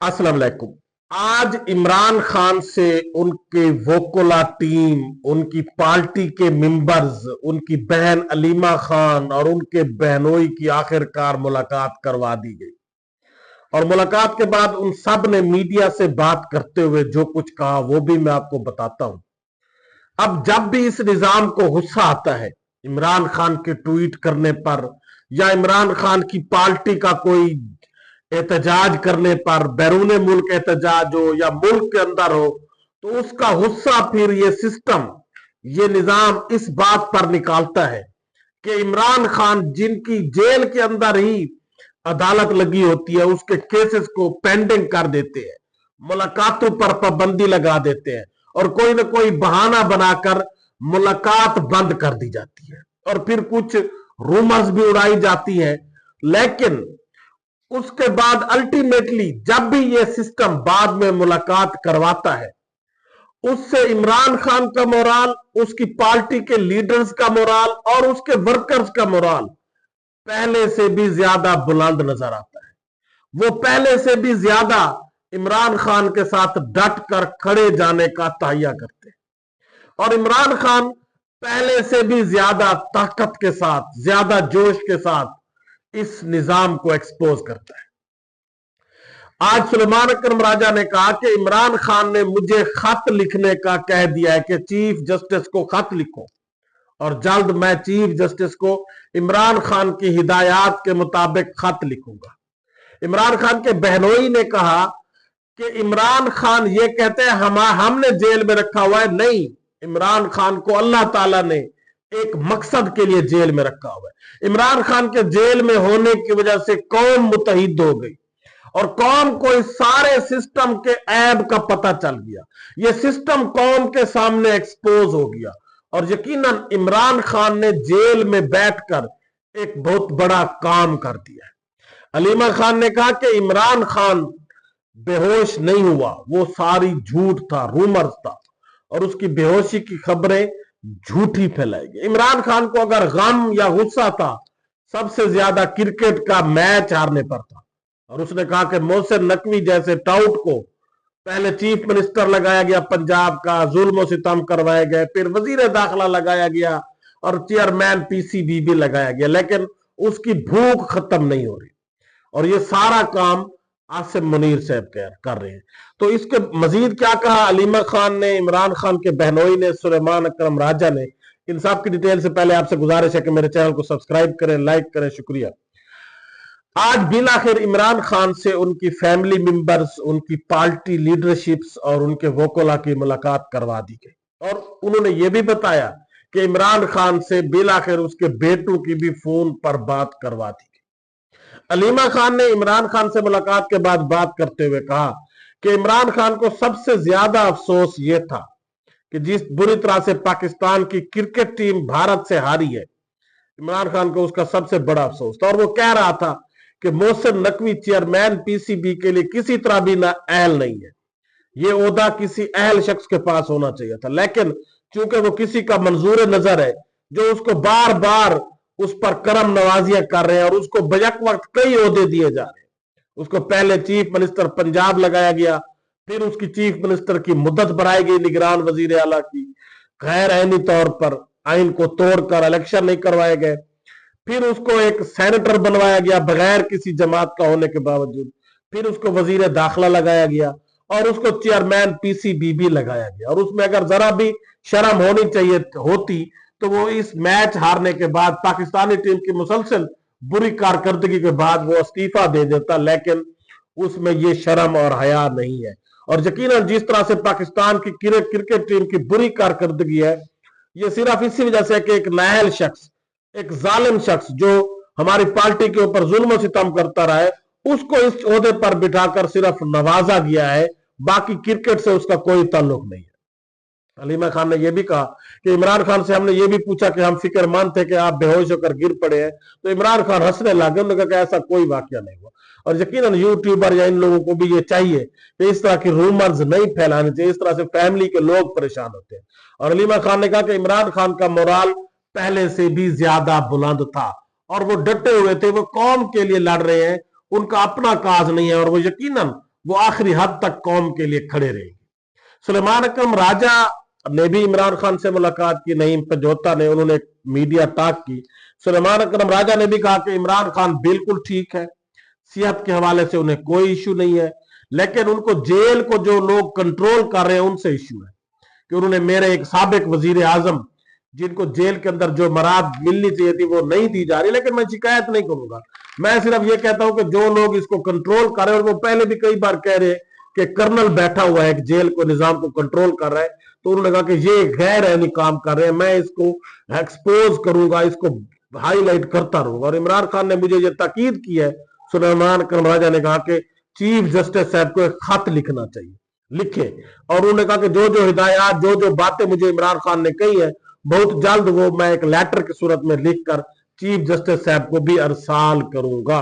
अस्सलाम वालेकुम। आज इमरान खान से उनके वोकोला टीम, उनकी पार्टी के मेंबर्स, उनकी बहन अलीमा खान और उनके बहनोई की आखिरकार मुलाकात करवा दी गई। और मुलाकात के बाद उन सब ने मीडिया से बात करते हुए जो कुछ कहा वो भी मैं आपको बताता हूं। अब जब भी इस निजाम को गुस्सा आता है इमरान खान के ट्वीट करने पर या इमरान खान की पार्टी का कोई एहतजाज करने पर, बैरून मुल्क एहतजाज हो या मुल्क के अंदर हो, तो उसका गुस्सा फिर ये सिस्टम, ये निजाम इस बात पर निकालता है कि इमरान खान जिनकी जेल के अंदर ही अदालत लगी होती है उसके केसेस को पेंडिंग कर देते हैं, मुलाकातों पर पाबंदी लगा देते हैं और कोई ना कोई बहाना बनाकर मुलाकात बंद कर दी जाती है और फिर कुछ रूमर्स भी उड़ाई जाती है। लेकिन उसके बाद अल्टीमेटली जब भी ये सिस्टम बाद में मुलाकात करवाता है उससे इमरान खान का मोराल, उसकी पार्टी के लीडर्स का मोराल और उसके वर्कर्स का मोराल पहले से भी ज्यादा बुलंद नजर आता है। वो पहले से भी ज्यादा इमरान खान के साथ डट कर खड़े जाने का तहैया करते हैं और इमरान खान पहले से भी ज्यादा ताकत के साथ, ज्यादा जोश के साथ इस निजाम को एक्सपोज करता है। आज सुलेमान अकरम राजा ने कहा कि इमरान खान ने मुझे खत लिखने का कह दिया है कि चीफ जस्टिस को खत लिखो और जल्द मैं चीफ जस्टिस को इमरान खान की हिदायत के मुताबिक खत लिखूंगा। इमरान खान के बहनोई ने कहा कि इमरान खान ये कहते हैं हमने जेल में रखा हुआ है। नहीं, इमरान खान को अल्लाह ताला ने एक मकसद के लिए जेल में रखा हुआ है। इमरान खान के जेल में होने की वजह से कौम मुतहिद हो गई और कौम को इस सारे सिस्टम के ऐब का पता चल गया। ये सिस्टम कौम के सामने एक्सपोज हो गया और यकीनन इमरान खान ने जेल में बैठकर एक बहुत बड़ा काम कर दिया है। अलीमा खान ने कहा कि इमरान खान बेहोश नहीं हुआ, वो सारी झूठ था, रूमर्स था और उसकी बेहोशी की खबरें झूठी फैलाई गई। इमरान खान को अगर गम या गुस्सा था सबसे ज्यादा क्रिकेट का मैच हारने पर था और उसने कहा कि मोहसिन नकवी जैसे टाउट को पहले चीफ मिनिस्टर लगाया गया पंजाब का, जुल्म सितम करवाए गए, फिर वजीर दाखिला लगाया गया और चेयरमैन पीसीबी भी लगाया गया, लेकिन उसकी भूख खत्म नहीं हो रही और ये सारा काम आसिम मुनीर साहब कर रहे हैं। तो इसके मजीद क्या कहा अलीमा खान ने, इमरान खान के बहनोई ने, सुलेमान अकरम राजा ने, इन सब की डिटेल से पहले आपसे गुजारिश है कि मेरे चैनल को सब्सक्राइब करें, लाइक करें। शुक्रिया। आज बिलाखिर इमरान खान से उनकी फैमिली मेंबर्स, उनकी पार्टी लीडरशिप्स और उनके वोकोला की मुलाकात करवा दी गई और उन्होंने ये भी बताया कि इमरान खान से बिलाखिर उसके बेटों की भी फोन पर बात करवा दी गई। अलीमा खान ने इमरान खान से मुलाकात के बाद बात करते हुए कहा कि इमरान खान को सबसे ज्यादा अफसोस यह था कि जिस बुरी तरह से पाकिस्तान की क्रिकेट टीम भारत से हारी है, इमरान खान को उसका सबसे बड़ा अफसोस था और वो कह रहा था कि मोहसिन नकवी चेयरमैन पीसीबी के लिए किसी तरह भी ना अहल नहीं है, ये ओहदा किसी अहल शख्स के पास होना चाहिए था, लेकिन चूंकि वो किसी का मंजूर नजर है जो उसको बार बार उस पर करम नवाजियां कर रहे हैं और उसको बयक वक्त कई ओहदे दिए जा रहे हैं। उसको पहले चीफ मिनिस्टर पंजाब लगाया गया, फिर उसकी चीफ मिनिस्टर की मुद्दत बढ़ाई गई निगरान वजीर आला की, गैर आईनी तौर पर आइन को तोड़कर इलेक्शन नहीं करवाए गए, फिर उसको एक सेनेटर बनवाया गया बगैर किसी जमात का होने के बावजूद, फिर उसको वजीर दाखिला लगाया गया और उसको चेयरमैन पीसीबी भी लगाया गया और उसमें अगर जरा भी शर्म होनी चाहिए होती तो वो इस मैच हारने के बाद पाकिस्तानी टीम की मुसलसल बुरी कारकर्दगी के बाद वो इस्तीफा दे देता, लेकिन उसमें ये शर्म और हया नहीं है। और यकीनन जिस तरह से पाकिस्तान की क्रिकेट टीम की बुरी कारकर्दगी है, ये सिर्फ इसी वजह से कि एक नाअहल शख्स, एक जालिम शख्स जो हमारी पार्टी के ऊपर जुल्म सितम करता रहा है, उसको इस ओहदे पर बिठाकर सिर्फ नवाजा गया है, बाकी क्रिकेट से उसका कोई ताल्लुक नहीं है। अलीमा खान ने यह भी कहा कि इमरान खान से हमने ये भी पूछा कि हम फिक्रमंद थे कि आप बेहोश होकर गिर पड़े हैं, तो इमरान खान हंसने लगे। उन्होंने कहा कि ऐसा कोई वाकया नहीं हुआ और यकीनन यूट्यूबर या इन लोगों को भी ये चाहिए कि इस तरह की रूमर्स नहीं फैलाने चाहिए, इस तरह से फैमिली के लोग परेशान होते हैं। और अलीमा खान ने कहा कि इमरान खान का मोराल पहले से भी ज्यादा बुलंद था और वो डटे हुए थे, वो कौम के लिए लड़ रहे हैं, उनका अपना काज नहीं है और वो यकीनन वो आखिरी हद तक कौम के लिए खड़े रहेंगे। सुलेमान अकरम राजा ने भी इमरान खान से मुलाकात की, नईम पजोता ने, उन्होंने मीडिया टॉक की। सुलेमान अकरम राजा ने भी कहा कि इमरान खान बिल्कुल ठीक है, सेहत के हवाले से उन्हें कोई इशू नहीं है, लेकिन उनको जेल को जो लोग कंट्रोल कर रहे हैं उनसे इशू है कि उन्होंने मेरे एक साबिक वजीर आजम जिनको जेल के अंदर जो मराद मिलनी चाहिए थी वो नहीं दी जा रही। लेकिन मैं शिकायत नहीं करूंगा, मैं सिर्फ ये कहता हूं कि जो लोग इसको कंट्रोल कर रहे हैं, और वो पहले भी कई बार कह रहे कि कर्नल बैठा हुआ है जेल को, निजाम को कंट्रोल कर रहा है, तो उन्होंने कहा कि ये गैर ऐनी काम कर रहे हैं, मैं इसको एक्सपोज करूंगा, इसको हाईलाइट करता रहूंगा। और इमरान खान ने मुझे ये ताकीद की है, सुलेमान अकरम राजा ने कहा कि चीफ जस्टिस साहब को एक खत लिखना चाहिए, लिखे। और उन्होंने कहा कि जो जो हिदायत, जो जो बातें मुझे इमरान खान ने कही है, बहुत जल्द वो मैं एक लेटर की सूरत में लिखकर चीफ जस्टिस साहब को भी अरसाल करूंगा।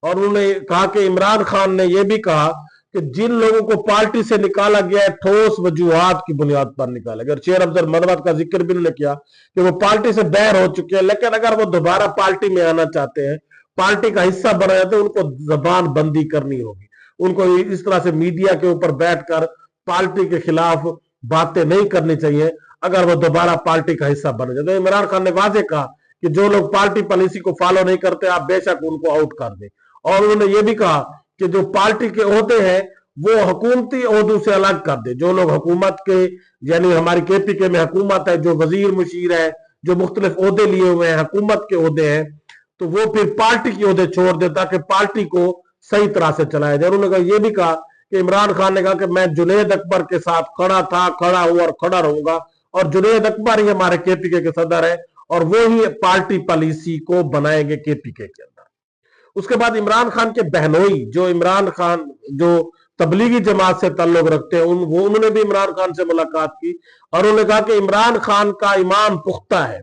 और उन्होंने कहा कि इमरान खान ने यह भी कहा कि जिन लोगों को पार्टी से निकाला गया है, ठोस वजूहात की बुनियाद पर निकाला गया। और शेर अफजल मदवत का जिक्र भी उन्होंने किया कि वो पार्टी से बैर हो चुके हैं, लेकिन अगर वो दोबारा पार्टी में आना चाहते हैं, पार्टी का हिस्सा बना जाते हैं, उनको जबान बंदी करनी होगी। उनको इस तरह से मीडिया के ऊपर बैठकर पार्टी के खिलाफ बातें नहीं करनी चाहिए अगर वो दोबारा पार्टी का हिस्सा बन जाए। तो इमरान खान ने वाजे कहा कि जो लोग पार्टी पॉलिसी को फॉलो नहीं करते, आप बेशक उनको आउट कर दें। और उन्होंने ये भी कहा कि जो पार्टी के ओहदे हैं वो हुकूमती ओहदों से अलग कर दे। जो लोग हुकूमत के, यानी हमारी केपीके में हुकूमत है, जो वजीर मुशीर है, जो मुख्तलिफ ओहदे लिए हुए हैं, हुकूमत के ओहदे हैं, तो वो फिर पार्टी के ओहदे छोड़ दे ताकि पार्टी को सही तरह से चलाया जाए। उन्होंने कहा, ये भी कहा कि इमरान खान ने कहा कि मैं जुनैद अकबर के साथ खड़ा था, खड़ा हूं और खड़ा रहूंगा, और जुनैद अकबर ही हमारे केपीके के सदर है और वो ही पार्टी पॉलिसी को बनाएंगे केपीके के अंदर। उसके बाद इमरान खान के बहनोई, जो इमरान खान जो तबलीगी जमात से ताल्लुक रखते हैं, उन्होंने भी इमरान खान से मुलाकात की और उन्होंने कहा कि इमरान खान का ईमान पुख्ता है,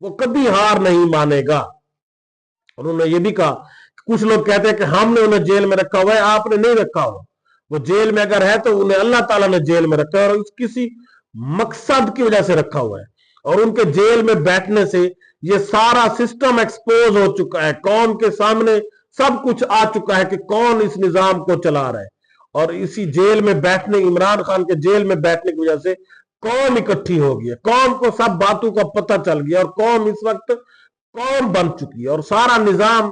वो कभी हार नहीं मानेगा। उन्होंने ये भी कहा, कुछ लोग कहते हैं कि हमने उन्हें जेल में रखा हुआ है, आपने नहीं रखा हुआ। वो जेल में अगर है तो उन्हें अल्लाह ताला ने जेल में रखा है और किसी मकसद की वजह से रखा हुआ है। और उनके जेल में बैठने से ये सारा सिस्टम एक्सपोज हो चुका है, कौम के सामने सब कुछ आ चुका है कि कौन इस निजाम को चला रहा है। और इसी जेल में बैठने, इमरान खान के जेल में बैठने की वजह से कौम इकट्ठी हो गई है, कौम को सब बातों का पता चल गया और कौम इस वक्त कौम बन चुकी है और सारा निजाम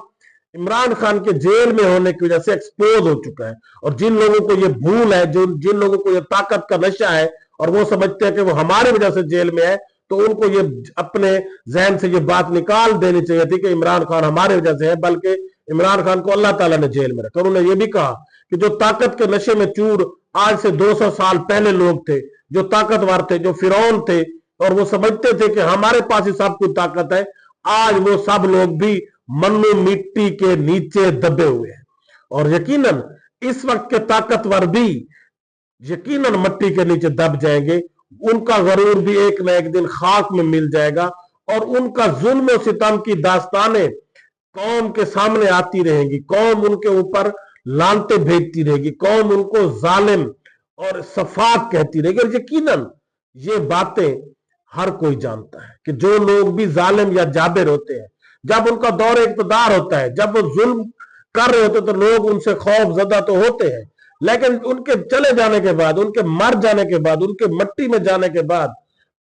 इमरान खान के जेल में होने की वजह से एक्सपोज हो चुका है। और जिन लोगों को ये भूल है, जिन लोगों को ये ताकत का नशा है और वो समझते हैं कि वो हमारी वजह से जेल में है, तो उनको ये अपने जहन से ये बात निकाल देनी चाहिए थी कि इमरान खान हमारी वजह से है, बल्कि इमरान खान को अल्लाह ताला ने जेल में रखा। उन्होंने ये भी कहा कि जो ताकत के नशे में चूर आज से 200 साल पहले लोग थे, जो ताकतवर थे, जो फिरौन थे, और वो समझते थे कि हमारे पास ही सब कुछ ताकत है, आज वो सब लोग भी मन्नू मिट्टी के नीचे दबे हुए हैं। और यकीनन इस वक्त के ताकतवर भी यकीनन मिट्टी के नीचे दब जाएंगे, उनका गरूर भी एक न एक दिन खाक में मिल जाएगा और उनका जुल्म और सितम की दास्तानें कौम के सामने आती रहेंगी, कौम उनके ऊपर लानते भेजती रहेगी, कौम उनको जालिम और सफाक कहती रहेगी। और यकीनन ये बातें हर कोई जानता है कि जो लोग भी जालिम या जाबिर होते हैं, जब उनका दौर इक़्तिदार होता है, जब वो जुल्म कर रहे होते तो लोग उनसे खौफ ज़दा तो होते हैं, लेकिन उनके चले जाने के बाद, उनके मर जाने के बाद, उनके मिट्टी में जाने के बाद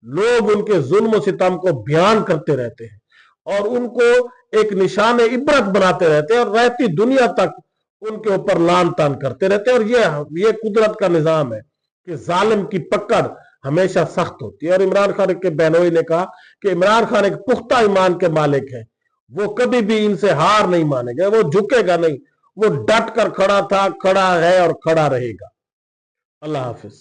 लोग उनके जुल्म सितम को बयान करते रहते हैं और उनको एक निशान इबरत बनाते रहते हैं और रहती दुनिया तक उनके ऊपर लान तान करते रहते हैं। और ये कुदरत का निजाम है कि जालिम की पकड़ हमेशा सख्त होती है। और इमरान खान के बहनोई ने कहा कि इमरान खान एक पुख्ता ईमान के मालिक है, वो कभी भी इनसे हार नहीं मानेगा, वो झुकेगा नहीं, वो डट कर खड़ा था, खड़ा है और खड़ा रहेगा। अल्लाह हाफिज।